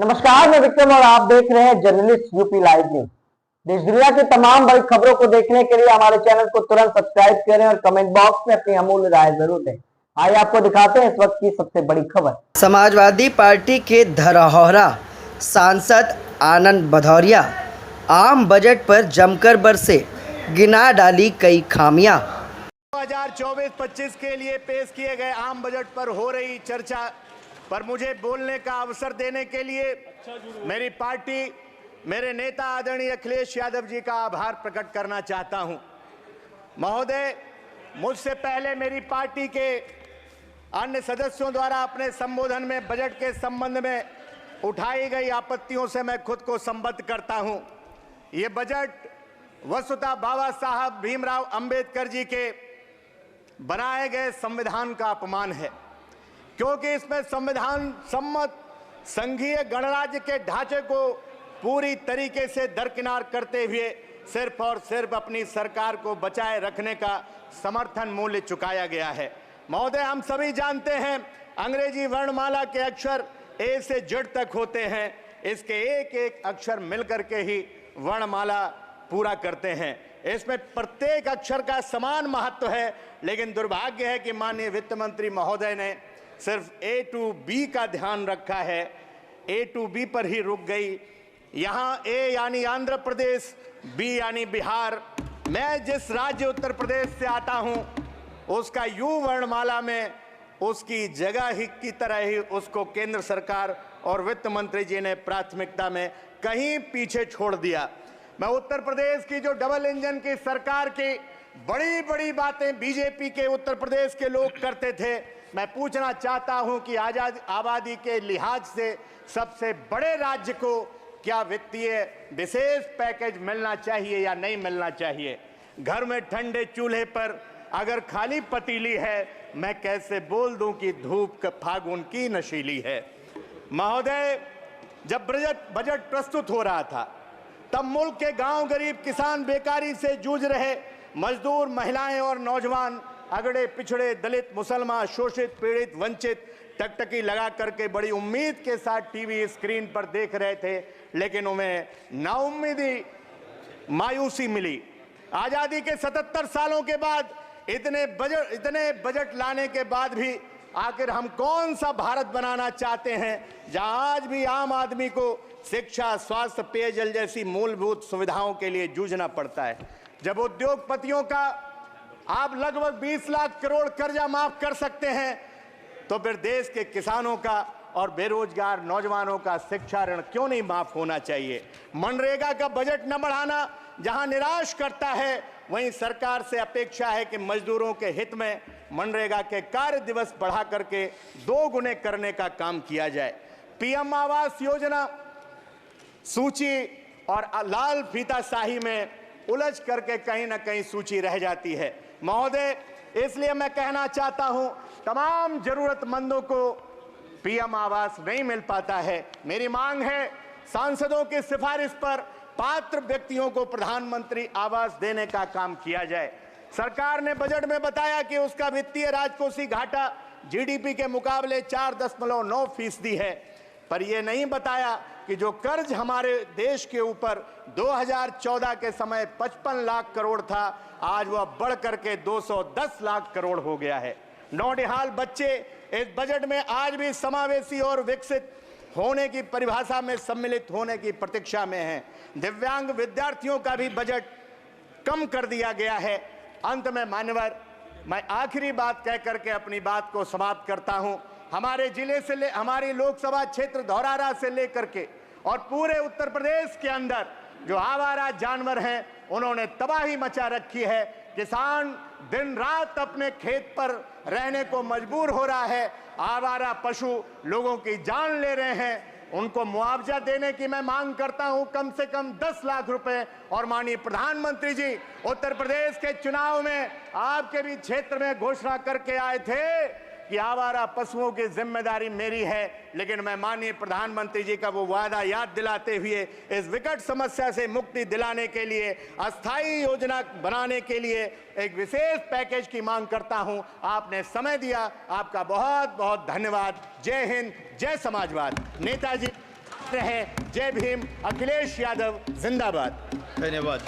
नमस्कार, मैं विक्रम और आप देख रहे हैं जर्नलिस्ट यूपी लाइव न्यूज। देश दुनिया की तमाम बड़ी खबरों को देखने के लिए हमारे चैनल को तुरंत सब्सक्राइब करें और कमेंट बॉक्स में अपनी अमूल्य राय जरूर दें। आइए आपको दिखाते हैं इस वक्त की सबसे बड़ी खबर। समाजवादी पार्टी के धरोहरा सांसद आनंद भदौरिया आम बजट पर जमकर बरसे, गिना डाली कई खामियां। 2024-25 के लिए पेश किए गए आम बजट पर हो रही चर्चा पर मुझे बोलने का अवसर देने के लिए मेरी पार्टी, मेरे नेता आदरणीय अखिलेश यादव जी का आभार प्रकट करना चाहता हूं। महोदय, मुझसे पहले मेरी पार्टी के अन्य सदस्यों द्वारा अपने संबोधन में बजट के संबंध में उठाई गई आपत्तियों से मैं खुद को संबद्ध करता हूं। ये बजट वस्तुतः बाबा साहब भीमराव अंबेडकर जी के बनाए गए संविधान का अपमान है, क्योंकि इसमें संविधान सम्मत संघीय गणराज्य के ढांचे को पूरी तरीके से दरकिनार करते हुए सिर्फ और सिर्फ अपनी सरकार को बचाए रखने का समर्थन मूल्य चुकाया गया है। महोदय, हम सभी जानते हैं अंग्रेजी वर्णमाला के अक्षर ए से जेड तक होते हैं। इसके एक एक अक्षर मिलकर के ही वर्णमाला पूरा करते हैं। इसमें प्रत्येक अक्षर का समान महत्व है, लेकिन दुर्भाग्य है कि माननीय वित्त मंत्री महोदय ने सिर्फ ए टू बी का ध्यान रखा है, ए टू बी पर ही रुक गई। यहाँ ए यानी आंध्र प्रदेश, बी यानी बिहार। मैं जिस राज्य उत्तर प्रदेश से आता हूँ उसका यू वर्णमाला में उसकी जगह ही की तरह ही उसको केंद्र सरकार और वित्त मंत्री जी ने प्राथमिकता में कहीं पीछे छोड़ दिया। मैं उत्तर प्रदेश की जो डबल इंजन की सरकार की बड़ी बड़ी बातें बीजेपी के उत्तर प्रदेश के लोग करते थे, मैं पूछना चाहता हूं कि आबादी के लिहाज से सबसे बड़े राज्य को क्या वित्तीय विशेष पैकेज मिलना चाहिए या नहीं मिलना चाहिए? घर में ठंडे चूल्हे पर अगर खाली पतीली है, मैं कैसे बोल दूं कि धूप फागुन की नशीली है? महोदय, जब बजट प्रस्तुत हो रहा था तब मुल्क के गांव, गरीब किसान, बेकारी से जूझ रहे मजदूर, महिलाएं और नौजवान, अगड़े पिछड़े, दलित, मुसलमान, शोषित, पीड़ित, वंचित टकटकी लगा करके बड़ी उम्मीद के साथ टीवी स्क्रीन पर देख रहे थे, लेकिन उन्हें नाउम्मीदी, मायूसी मिली। आजादी के 77 सालों के बाद इतने बजट लाने के बाद भी आखिर हम कौन सा भारत बनाना चाहते हैं जहां आज भी आम आदमी को शिक्षा, स्वास्थ्य, पेयजल जैसी मूलभूत सुविधाओं के लिए जूझना पड़ता है? जब उद्योगपतियों का आप लगभग 20 लाख करोड़ कर्जा माफ कर सकते हैं, तो फिर देश के किसानों का और बेरोजगार नौजवानों का शिक्षा ऋण क्यों नहीं माफ होना चाहिए? मनरेगा का बजट न बढ़ाना जहां निराश करता है, वहीं सरकार से अपेक्षा है कि मजदूरों के हित में मनरेगा के कार्य दिवस बढ़ा करके 2 गुने करने का काम किया जाए। पीएम आवास योजना सूची और लाल फीताशाही में उलझ करके कहीं ना कहीं सूची रह जाती है। महोदय, इसलिए मैं कहना चाहता हूं, तमाम जरूरतमंदों को पीएम आवास नहीं मिल पाता है। मेरी मांग है सांसदों की सिफारिश पर पात्र व्यक्तियों को प्रधानमंत्री आवास देने का काम किया जाए। सरकार ने बजट में बताया कि उसका वित्तीय राजकोषीय घाटा जीडीपी के मुकाबले 4.9% है, पर यह नहीं बताया कि जो कर्ज हमारे देश के ऊपर 2014 के समय 55 लाख करोड़ था, आज वह बढ़ करके 210 लाख करोड़ हो गया है। नौनिहाल बच्चे इस बजट में आज भी समावेशी और विकसित होने की परिभाषा में सम्मिलित होने की प्रतीक्षा में हैं। दिव्यांग विद्यार्थियों का भी बजट कम कर दिया गया है। अंत में मान्यवर, मैं आखिरी बात कह करके अपनी बात को समाप्त करता हूं। हमारे जिले से हमारी लोकसभा क्षेत्र धौरारा से लेकर के और पूरे उत्तर प्रदेश के अंदर जो आवारा जानवर हैं, उन्होंने तबाही मचा रखी है। किसान दिन रात अपने खेत पर रहने को मजबूर हो रहा है। आवारा पशु लोगों की जान ले रहे हैं। उनको मुआवजा देने की मैं मांग करता हूं, कम से कम 10 लाख रुपए। और माननीय प्रधानमंत्री जी उत्तर प्रदेश के चुनाव में आपके भी क्षेत्र में घोषणा करके आए थे कि आवारा पशुओं की जिम्मेदारी मेरी है, लेकिन मैं माननीय प्रधानमंत्री जी का वो वादा याद दिलाते हुए इस विकट समस्या से मुक्ति दिलाने के लिए, अस्थायी योजना बनाने के लिए एक विशेष पैकेज की मांग करता हूं। आपने समय दिया, आपका बहुत बहुत धन्यवाद। जय हिंद, जय समाजवाद। नेताजी। रहे। जय भीम। अखिलेश यादव जिंदाबाद। धन्यवाद।